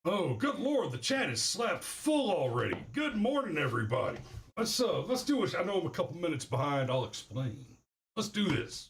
Oh, good lord, the chat is slapped full already. Good morning, everybody. Let's do it. I know I'm a couple minutes behind. I'll explain. Let's do this.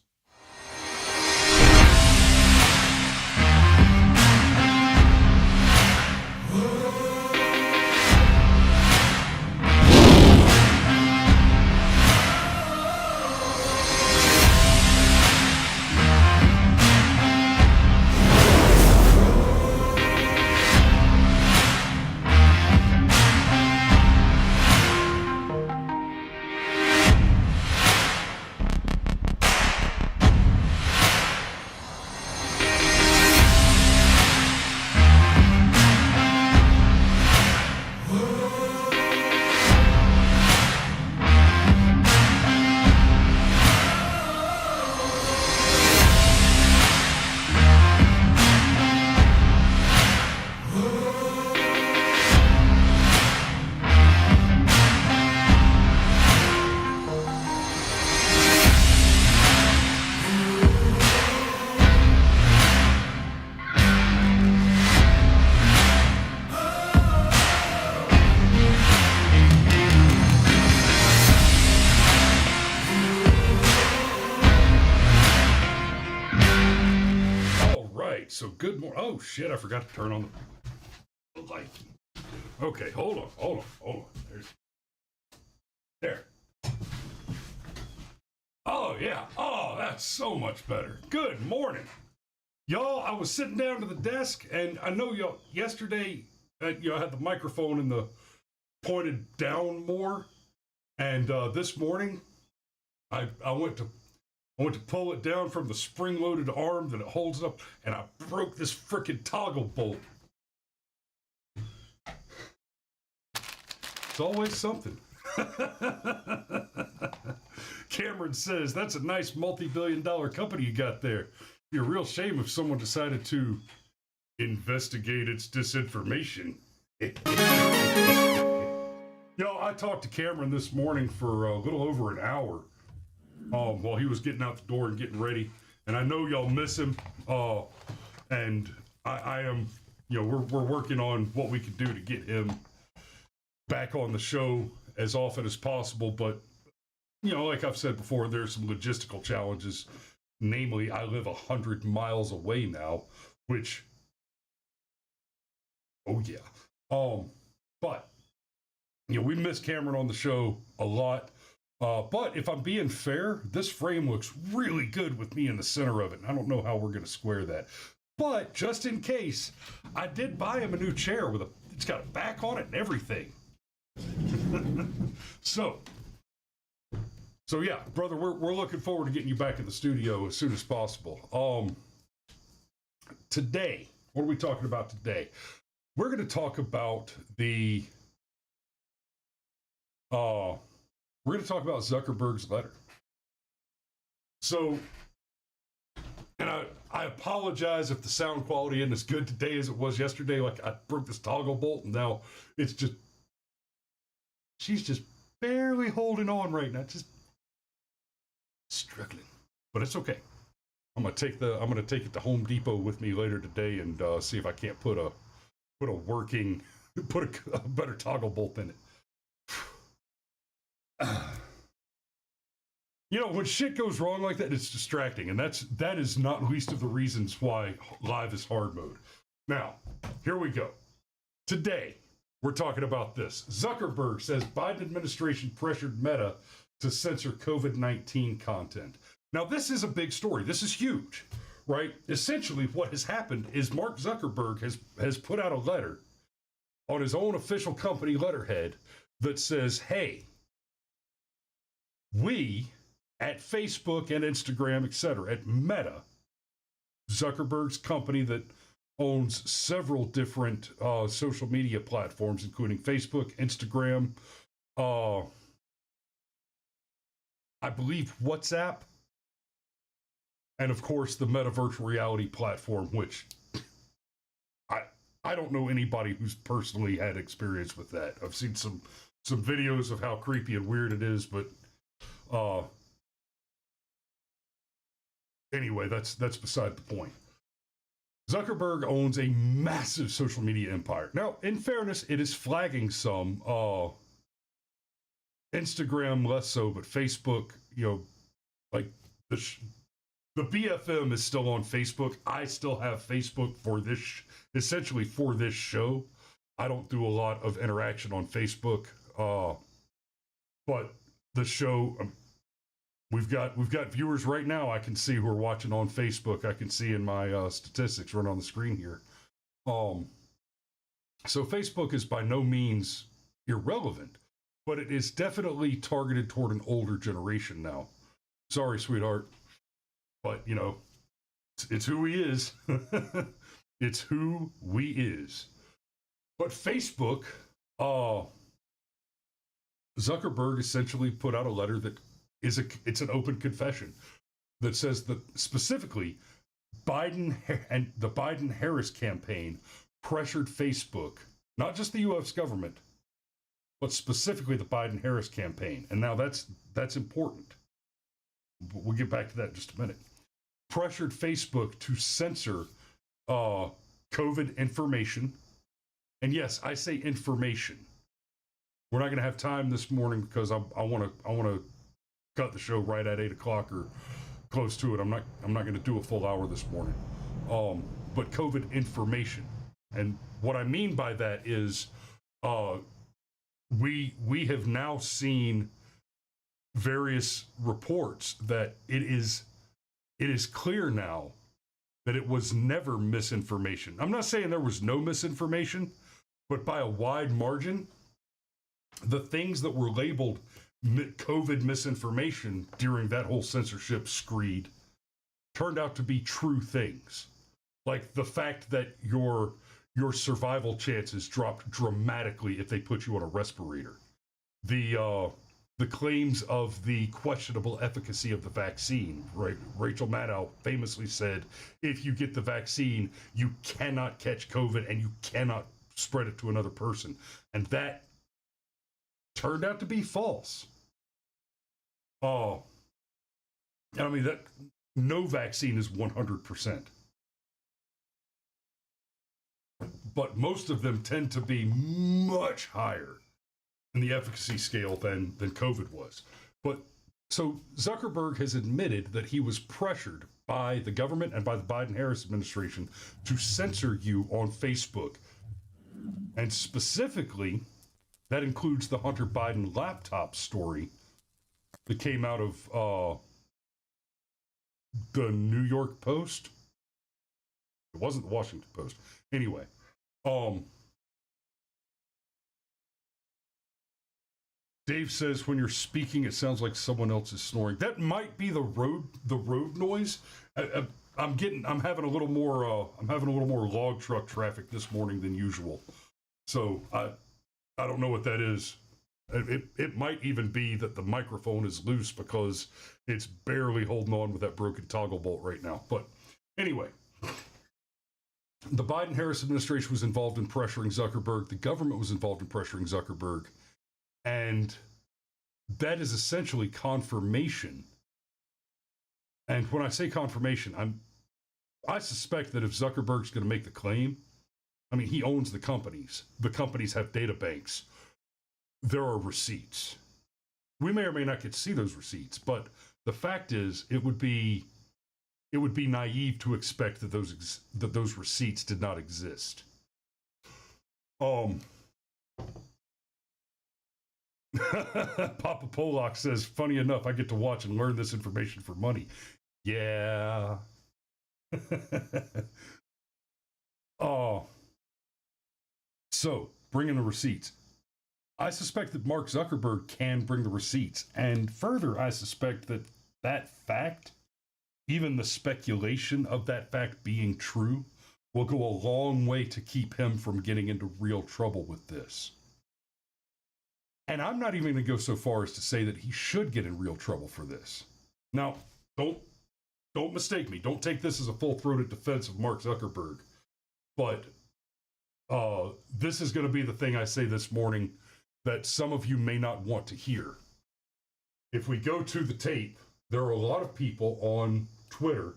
So good morning. Oh shit! I forgot to turn on the light. Okay, hold on. There. Oh yeah. Oh, that's so much better. Good morning, y'all. I was sitting down to the desk, and I know y'all yesterday. I had the microphone in the pointed down more, and this morning, I went to pull it down from the spring-loaded arm that it holds up, and I broke this frickin' toggle bolt. It's always something. Cameron says, that's a nice multi-billion-dollar company you got there. Be a real shame if someone decided to investigate its disinformation. I talked to Cameron this morning for a little over an hour. While he was getting out the door and getting ready. And I know y'all miss him. And I am, we're working on what we can do to get him back on the show as often as possible. But, like I've said before, there's some logistical challenges. Namely, I live 100 miles away now, which, oh yeah. But, we miss Cameron on the show a lot. But if I'm being fair, this frame looks really good with me in the center of it. I don't know how we're going to square that. But just in case, I did buy him a new chair it's got a back on it and everything. So yeah, brother, we're looking forward to getting you back in the studio as soon as possible. Today, what are we talking about today? We're going to talk about we're going to talk about Zuckerberg's letter. So, and I apologize if the sound quality isn't as good today as it was yesterday. Like, I broke this toggle bolt, and now she's just barely holding on right now, just struggling. But it's okay. I'm gonna take it to Home Depot with me later today and see if I can't put a better toggle bolt in it. When shit goes wrong like that, it's distracting, and that is not least of the reasons why live is hard mode. Now, here we go. Today, we're talking about this. Zuckerberg says Biden administration pressured Meta to censor COVID-19 content. Now, this is a big story. This is huge, right? Essentially, what has happened is Mark Zuckerberg has put out a letter on his own official company letterhead that says, hey, we at Facebook and Instagram, etc., at Meta, Zuckerberg's company that owns several different social media platforms, including Facebook, Instagram, I believe WhatsApp, and of course the Meta virtual reality platform, which I don't know anybody who's personally had experience with that. I've seen some videos of how creepy and weird it is, but anyway, that's beside the point. Zuckerberg owns a massive social media empire. Now, in fairness, it is flagging some. Instagram less so, but Facebook, like the BFM is still on Facebook. I still have Facebook for this, essentially for this show. I don't do a lot of interaction on Facebook, but the show, we've got viewers right now. I can see who are watching on Facebook. I can see in my statistics right on the screen here. So Facebook is by no means irrelevant, but it is definitely targeted toward an older generation now. Sorry, sweetheart, but it's who he is. It's who we is. But Facebook, Zuckerberg essentially put out a letter that it's an open confession that says that specifically Biden and the Biden-Harris campaign pressured Facebook, not just the U.S. government, but specifically the Biden-Harris campaign. And now that's important. We'll get back to that in just a minute. Pressured Facebook to censor COVID information. And yes, I say information. We're not going to have time this morning because I want to cut the show right at 8 o'clock or close to it. I'm not going to do a full hour this morning. But COVID information, and what I mean by that is, we have now seen various reports that it is clear now that it was never misinformation. I'm not saying there was no misinformation, but by a wide margin, the things that were labeled COVID misinformation during that whole censorship screed turned out to be true things. Like the fact that your survival chances dropped dramatically if they put you on a respirator. The claims of the questionable efficacy of the vaccine, right? Rachel Maddow famously said, if you get the vaccine, you cannot catch COVID and you cannot spread it to another person. And that turned out to be false. I mean, that no vaccine is 100%. But most of them tend to be much higher in the efficacy scale than COVID was. But so Zuckerberg has admitted that he was pressured by the government and by the Biden-Harris administration to censor you on Facebook. And specifically, that includes the Hunter Biden laptop story that came out of the New York Post. It wasn't the Washington Post. Anyway, Dave says when you're speaking, it sounds like someone else is snoring. That might be the road noise. I'm having a little more log truck traffic this morning than usual. So I don't know what that is. It might even be that the microphone is loose because it's barely holding on with that broken toggle bolt right now. But anyway, the Biden-Harris administration was involved in pressuring Zuckerberg. The government was involved in pressuring Zuckerberg. And that is essentially confirmation. And when I say confirmation, I suspect that if Zuckerberg's going to make the claim, I mean, he owns the companies. The companies have data banks. There are receipts. We may or may not get to see those receipts, but the fact is, it would be naive to expect that those receipts did not exist. Papa Polak says, funny enough, I get to watch and learn this information for money. Yeah. So, bringing the receipts. I suspect that Mark Zuckerberg can bring the receipts. And further, I suspect that fact, even the speculation of that fact being true, will go a long way to keep him from getting into real trouble with this. And I'm not even going to go so far as to say that he should get in real trouble for this. Now, don't mistake me. Don't take this as a full-throated defense of Mark Zuckerberg. But this is going to be the thing I say this morning that some of you may not want to hear. If we go to the tape, there are a lot of people on Twitter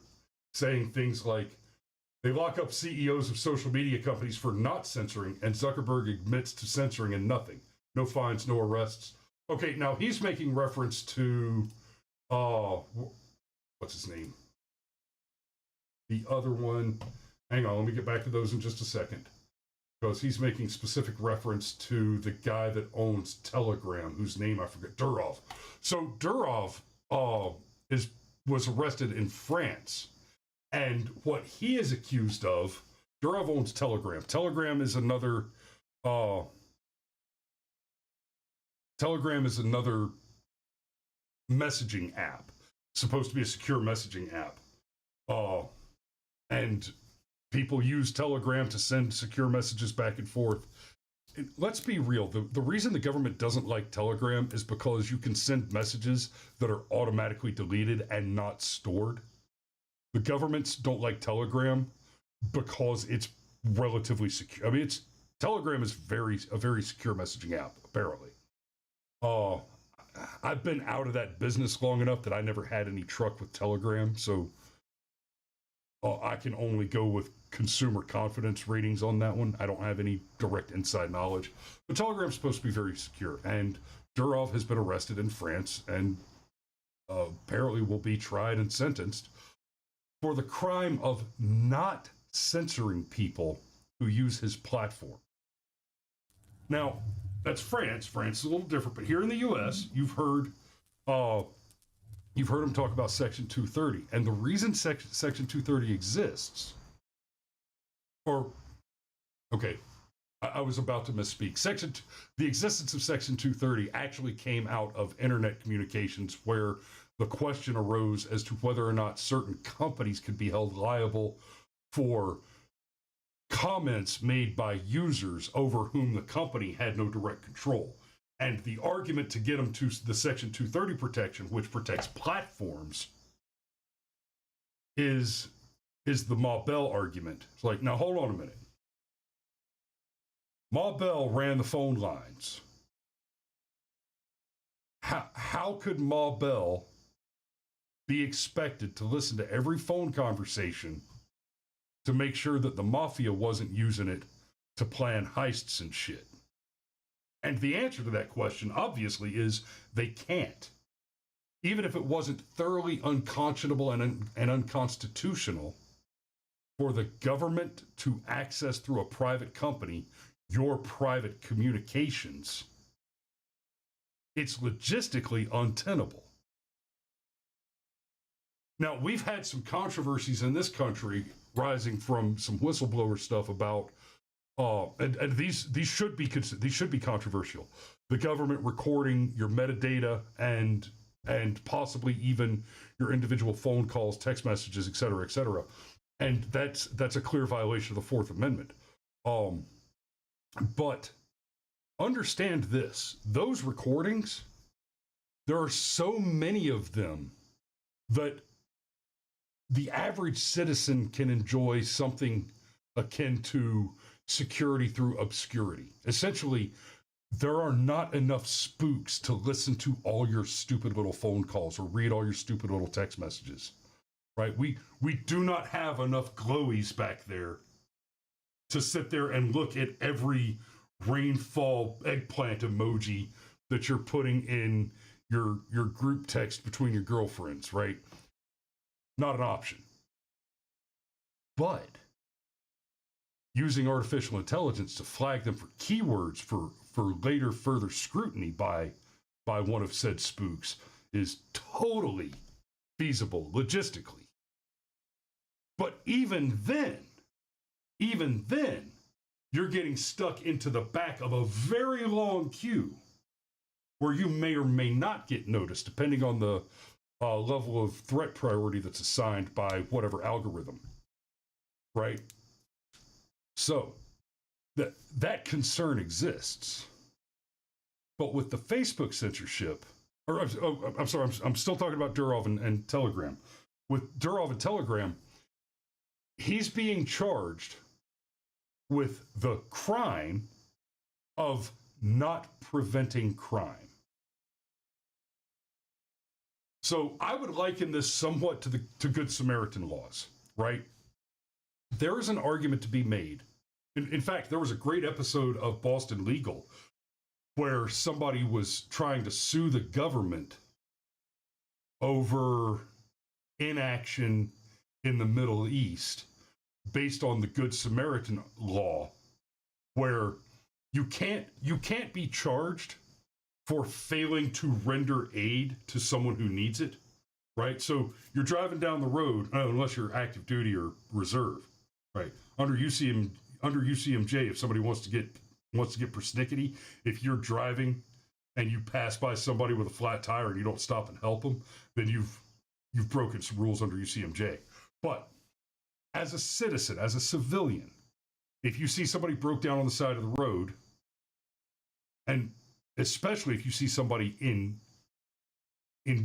saying things like, They lock up CEOs of social media companies for not censoring, and Zuckerberg admits to censoring and nothing. No fines, no arrests. Okay, now he's making reference to, what's his name? The other one. Hang on, let me get back to those in just a second. Because he's making specific reference to the guy that owns Telegram, whose name I forget, Durov. So Durov was arrested in France. And what he is accused of, Durov owns Telegram. Telegram is another messaging app. It's supposed to be a secure messaging app. And people use Telegram to send secure messages back and forth. Let's be real. The reason the government doesn't like Telegram is because you can send messages that are automatically deleted and not stored. The governments don't like Telegram because it's relatively secure. I mean, Telegram is a very secure messaging app, apparently. I've been out of that business long enough that I never had any truck with Telegram, so I can only go with consumer confidence ratings on that one. I don't have any direct inside knowledge. But Telegram's supposed to be very secure, and Durov has been arrested in France and apparently will be tried and sentenced for the crime of not censoring people who use his platform. Now, that's France. France is a little different, but here in the U.S., you've heard him talk about Section 230, and the reason Section 230 exists, I was about to misspeak. The existence of Section 230 actually came out of internet communications, where the question arose as to whether or not certain companies could be held liable for comments made by users over whom the company had no direct control. And the argument to get them to the Section 230 protection, which protects platforms, is the Ma Bell argument. It's like, now hold on a minute. Ma Bell ran the phone lines. How could Ma Bell be expected to listen to every phone conversation to make sure that the mafia wasn't using it to plan heists and shit? And the answer to that question, obviously, is they can't. Even if it wasn't thoroughly unconscionable and unconstitutional for the government to access through a private company your private communications, it's logistically untenable. Now, we've had some controversies in this country rising from some whistleblower stuff about, and these should be controversial. The government recording your metadata and possibly even your individual phone calls, text messages, et cetera, and that's a clear violation of the Fourth Amendment. But understand this: those recordings, there are so many of them that the average citizen can enjoy something akin to security through obscurity. Essentially, there are not enough spooks to listen to all your stupid little phone calls or read all your stupid little text messages, right? We do not have enough glowies back there to sit there and look at every rainfall eggplant emoji that you're putting in your group text between your girlfriends, right? Not an option. But using artificial intelligence to flag them for keywords for later further scrutiny by one of said spooks is totally feasible logistically. But even then, you're getting stuck into the back of a very long queue where you may or may not get noticed, depending on the level of threat priority that's assigned by whatever algorithm, right? So that concern exists. But with the Facebook censorship, I'm sorry, I'm still talking about Durov and Telegram. With Durov and Telegram, he's being charged with the crime of not preventing crime. So I would liken this somewhat to Good Samaritan laws, right? there is an argument to be made. In fact, there was a great episode of Boston Legal where somebody was trying to sue the government over inaction in the Middle East based on the Good Samaritan law, where you can't be charged for failing to render aid to someone who needs it, right? So you're driving down the road, unless you're active duty or reserve, right? Under UCMJ, if somebody wants to get persnickety, if you're driving and you pass by somebody with a flat tire and you don't stop and help them, then you've broken some rules under UCMJ. But as a citizen, as a civilian, if you see somebody broke down on the side of the road, and especially if you see somebody in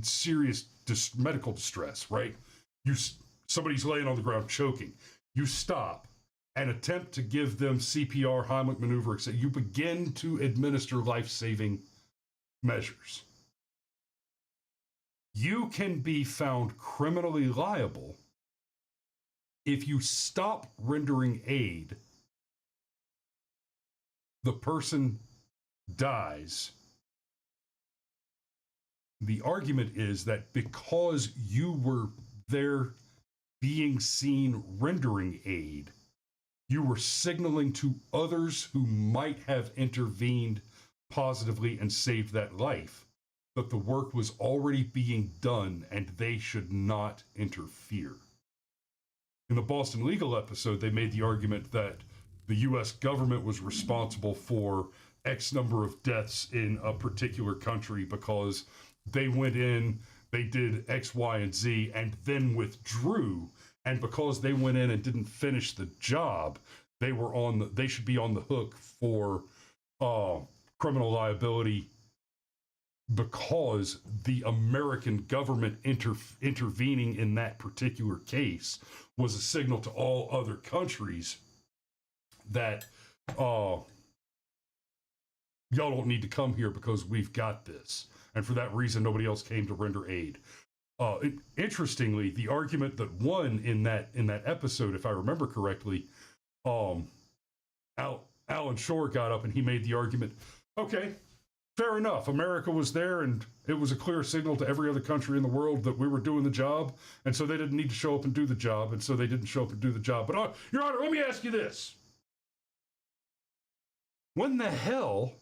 serious medical distress, right? Somebody's laying on the ground choking. You stop and attempt to give them CPR, Heimlich maneuver, etc. You begin to administer life-saving measures. You can be found criminally liable if you stop rendering aid, the person dies. The argument is that because you were there being seen rendering aid, you were signaling to others who might have intervened positively and saved that life that the work was already being done and they should not interfere. In the Boston Legal episode, they made the argument that the US government was responsible for X number of deaths in a particular country because they went in, they did X, Y, and Z, and then withdrew. And because they went in and didn't finish the job, they should be on the hook for criminal liability because the American government intervening in that particular case was a signal to all other countries that y'all don't need to come here because we've got this. And for that reason, nobody else came to render aid. Interestingly, the argument that won in that episode, if I remember correctly, Alan Shore got up and he made the argument, okay, fair enough. America was there and it was a clear signal to every other country in the world that we were doing the job. And so they didn't need to show up and do the job. And so they didn't show up and do the job. But Your Honor, let me ask you this. When the hell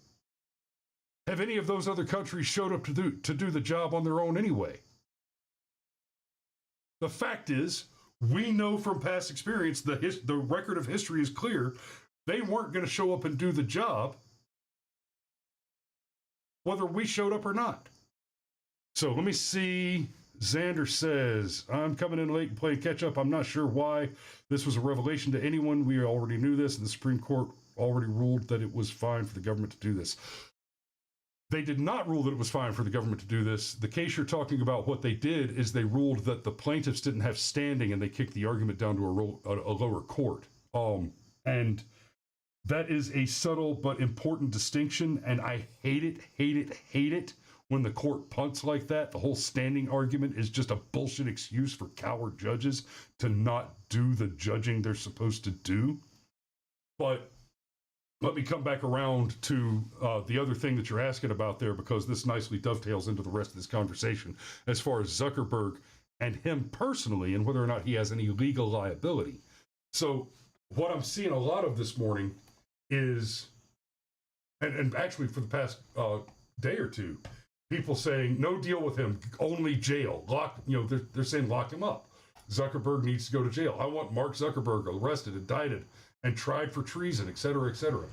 have any of those other countries showed up to do the job on their own anyway? The fact is, we know from past experience, the record of history is clear. They weren't going to show up and do the job, whether we showed up or not. So let me see. Xander says, I'm coming in late and playing catch up. I'm not sure why this was a revelation to anyone. We already knew this, and the Supreme Court already ruled that it was fine for the government to do this. They did not rule that it was fine for the government to do this. The case you're talking about, what they did is they ruled that the plaintiffs didn't have standing and they kicked the argument down to a lower court. And that is a subtle but important distinction. And I hate it when the court punts like that. The whole standing argument is just a bullshit excuse for coward judges to not do the judging they're supposed to do. But let me come back around to the other thing that you're asking about there, because this nicely dovetails into the rest of this conversation as far as Zuckerberg and him personally and whether or not he has any legal liability. So what I'm seeing a lot of this morning is, and actually for the past day or two, people saying, no deal with him, only jail. They're saying lock him up. Zuckerberg needs to go to jail. I want Mark Zuckerberg arrested, indicted, and tried for treason, et cetera, et cetera.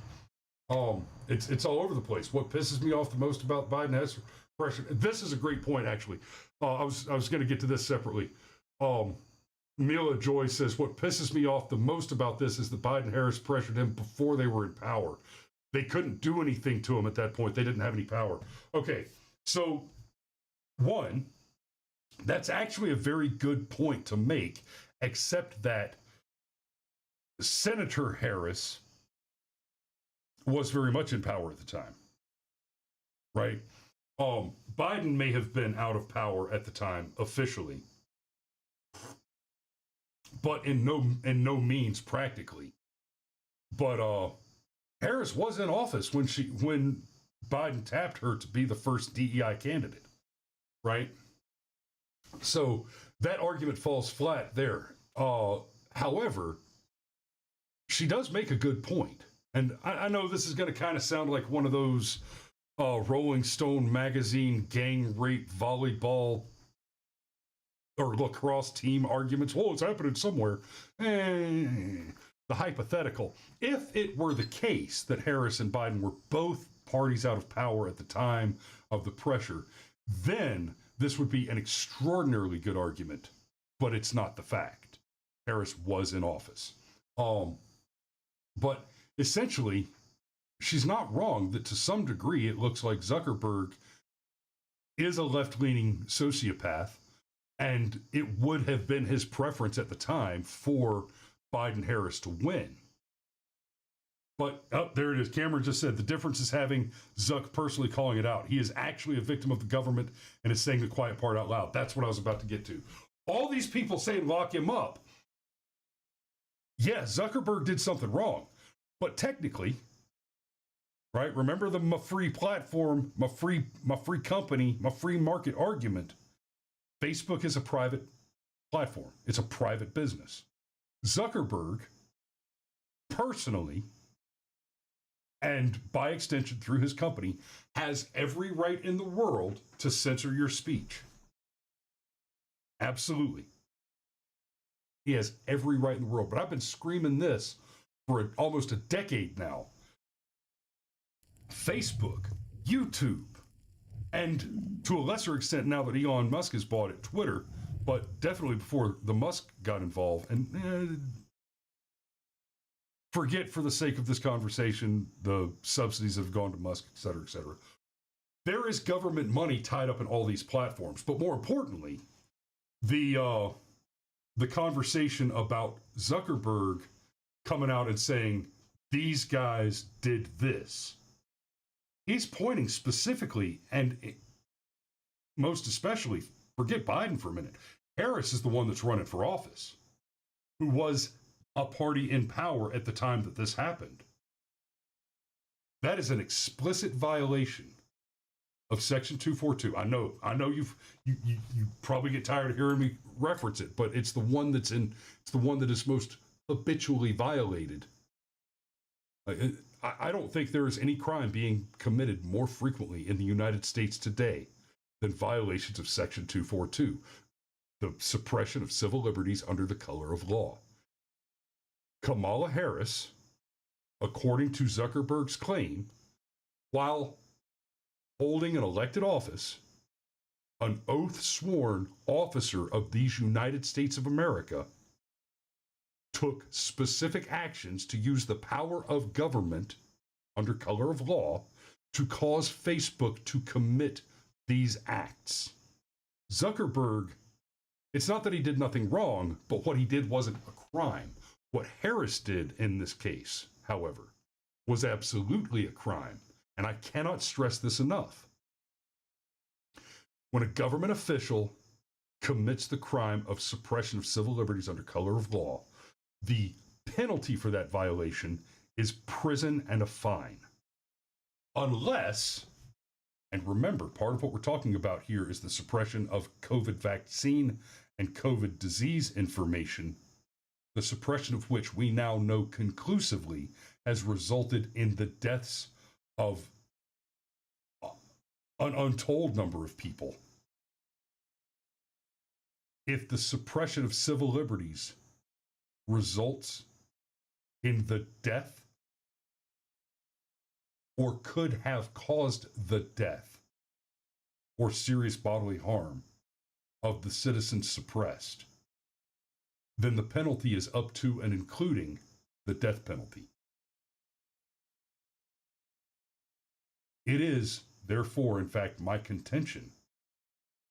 It's all over the place. What pisses me off the most about Biden pressure. This is a great point, actually. I was going to get to this separately. Mila Joy says, what pisses me off the most about this is that Biden-Harris pressured him before they were in power. They couldn't do anything to him at that point. They didn't have any power. Okay, so one, that's actually a very good point to make, except that Senator Harris was very much in power at the time, right? Biden may have been out of power at the time officially, but in no means practically. But Harris was in office when Biden tapped her to be the first DEI candidate, right? So that argument falls flat there. However, she does make a good point. And I know this is going to kind of sound like one of those Rolling Stone magazine gang rape volleyball or lacrosse team arguments. Well, it's happening somewhere. The hypothetical. If it were the case that Harris and Biden were both parties out of power at the time of the pressure, then this would be an extraordinarily good argument. But it's not the fact. Harris was in office. But essentially, she's not wrong that to some degree it looks like Zuckerberg is a left-leaning sociopath, and it would have been his preference at the time for Biden-Harris to win. But, there it is. Cameron just said the difference is having Zuck personally calling it out. He is actually a victim of the government and is saying the quiet part out loud. That's what I was about to get to. All these people saying lock him up. Yeah, Zuckerberg did something wrong. But technically, right? Remember the my free platform, my free company, my free market argument. Facebook is a private platform. It's a private business. Zuckerberg personally, and by extension through his company, has every right in the world to censor your speech. Absolutely. He has every right in the world. But I've been screaming this for almost a decade now. Facebook, YouTube, and to a lesser extent now that Elon Musk has bought it, Twitter, but definitely before the Musk got involved. And forget, for the sake of this conversation, the subsidies that have gone to Musk, et cetera, et cetera. There is government money tied up in all these platforms. But more importantly, the conversation about Zuckerberg coming out and saying, these guys did this. He's pointing specifically, and most especially, forget Biden for a minute, Harris is the one that's running for office, who was a party in power at the time that this happened. That is an explicit violation of Section 242. I know you probably get tired of hearing me reference it, but it's the one that is most habitually violated. I don't think there is any crime being committed more frequently in the United States today than violations of Section 242, the suppression of civil liberties under the color of law. Kamala Harris, according to Zuckerberg's claim, while holding an elected office, an oath-sworn officer of these United States of America, took specific actions to use the power of government under color of law to cause Facebook to commit these acts. Zuckerberg, it's not that he did nothing wrong, but what he did wasn't a crime. What Harris did in this case, however, was absolutely a crime, and I cannot stress this enough. When a government official commits the crime of suppression of civil liberties under color of law, the penalty for that violation is prison and a fine. Unless, and remember, part of what we're talking about here is the suppression of COVID vaccine and COVID disease information, the suppression of which we now know conclusively has resulted in the deaths of an untold number of people. If the suppression of civil liberties results in the death or could have caused the death or serious bodily harm of the citizens suppressed, then the penalty is up to and including the death penalty. It is, therefore, in fact, my contention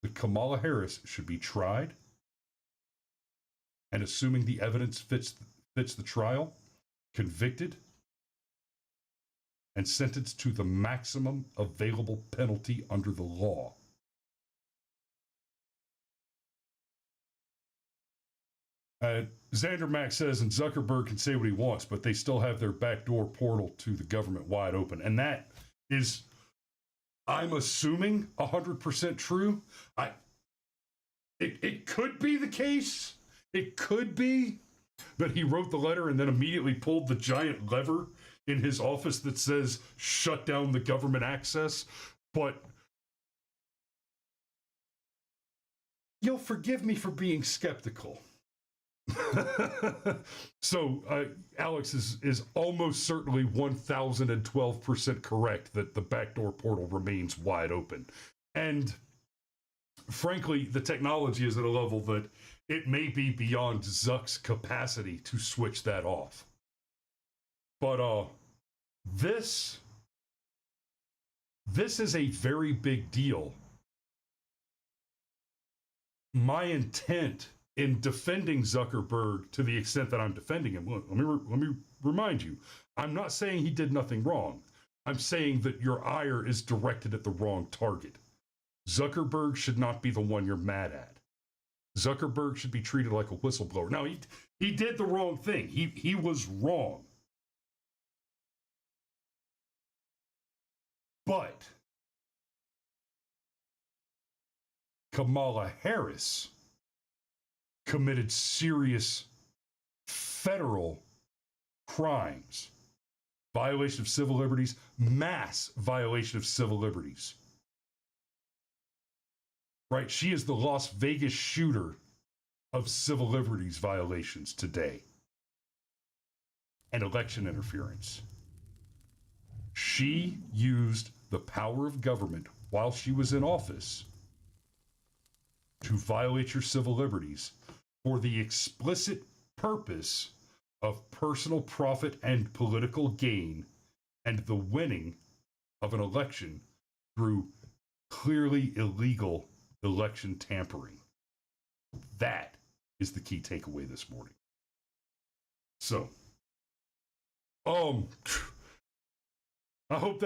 that Kamala Harris should be tried, and assuming the evidence fits the trial, convicted, and sentenced to the maximum available penalty under the law. Xander Mack says, and Zuckerberg can say what he wants, but they still have their backdoor portal to the government wide open. And that is, I'm assuming, 100% true. It could be the case. It could be that he wrote the letter and then immediately pulled the giant lever in his office that says, shut down the government access. But you'll forgive me for being skeptical. So Alex is almost certainly 1012% correct that the backdoor portal remains wide open. And frankly, the technology is at a level that it may be beyond Zuck's capacity to switch that off. But this is a very big deal. My intent in defending Zuckerberg to the extent that I'm defending him, let me remind you, I'm not saying he did nothing wrong. I'm saying that your ire is directed at the wrong target. Zuckerberg should not be the one you're mad at. Zuckerberg should be treated like a whistleblower. Now, he did the wrong thing. He was wrong. But Kamala Harris committed serious federal crimes, violation of civil liberties, mass violation of civil liberties. Right? She is the Las Vegas shooter of civil liberties violations today and election interference. She used the power of government while she was in office to violate your civil liberties for the explicit purpose of personal profit and political gain and the winning of an election through clearly illegal election tampering. That is the key takeaway this morning. So, I hope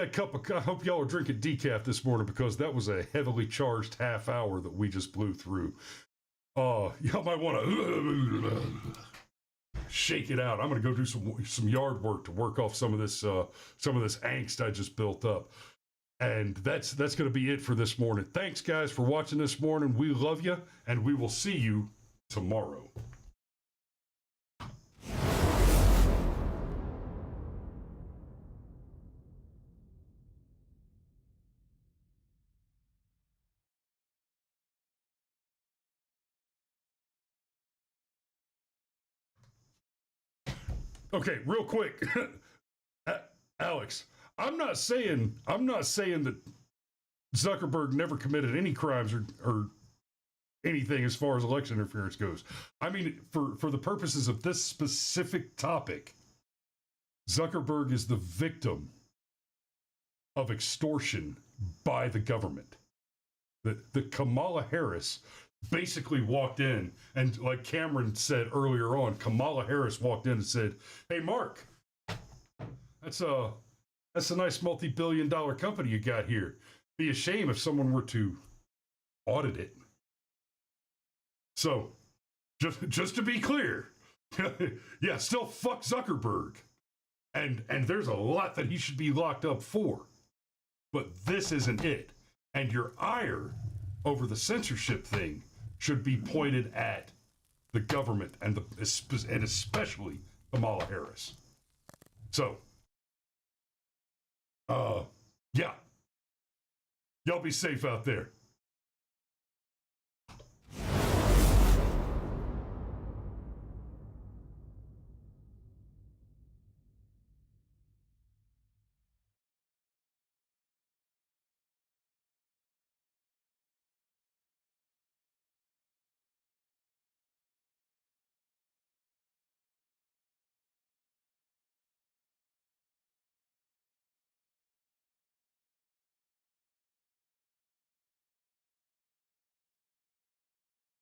y'all are drinking decaf this morning, because that was a heavily charged half hour that we just blew through. Y'all might want to shake it out. I'm going to go do some yard work to work off some of this angst I just built up. And that's going to be it for this morning. Thanks, guys, for watching this morning. We love you, and we will see you tomorrow. Okay, real quick, Alex, I'm not saying that Zuckerberg never committed any crimes or anything as far as election interference goes. I mean, for the purposes of this specific topic, Zuckerberg is the victim of extortion by the government. That Kamala Harris basically walked in, and like Cameron said earlier on, Kamala Harris walked in and said, "Hey, Mark, that's a nice multi-billion-dollar company you got here. Be a shame if someone were to audit it." So, just to be clear, yeah, still fuck Zuckerberg, and there's a lot that he should be locked up for, but this isn't it. And your ire over the censorship thing should be pointed at the government and especially Kamala Harris. So, yeah. Y'all be safe out there.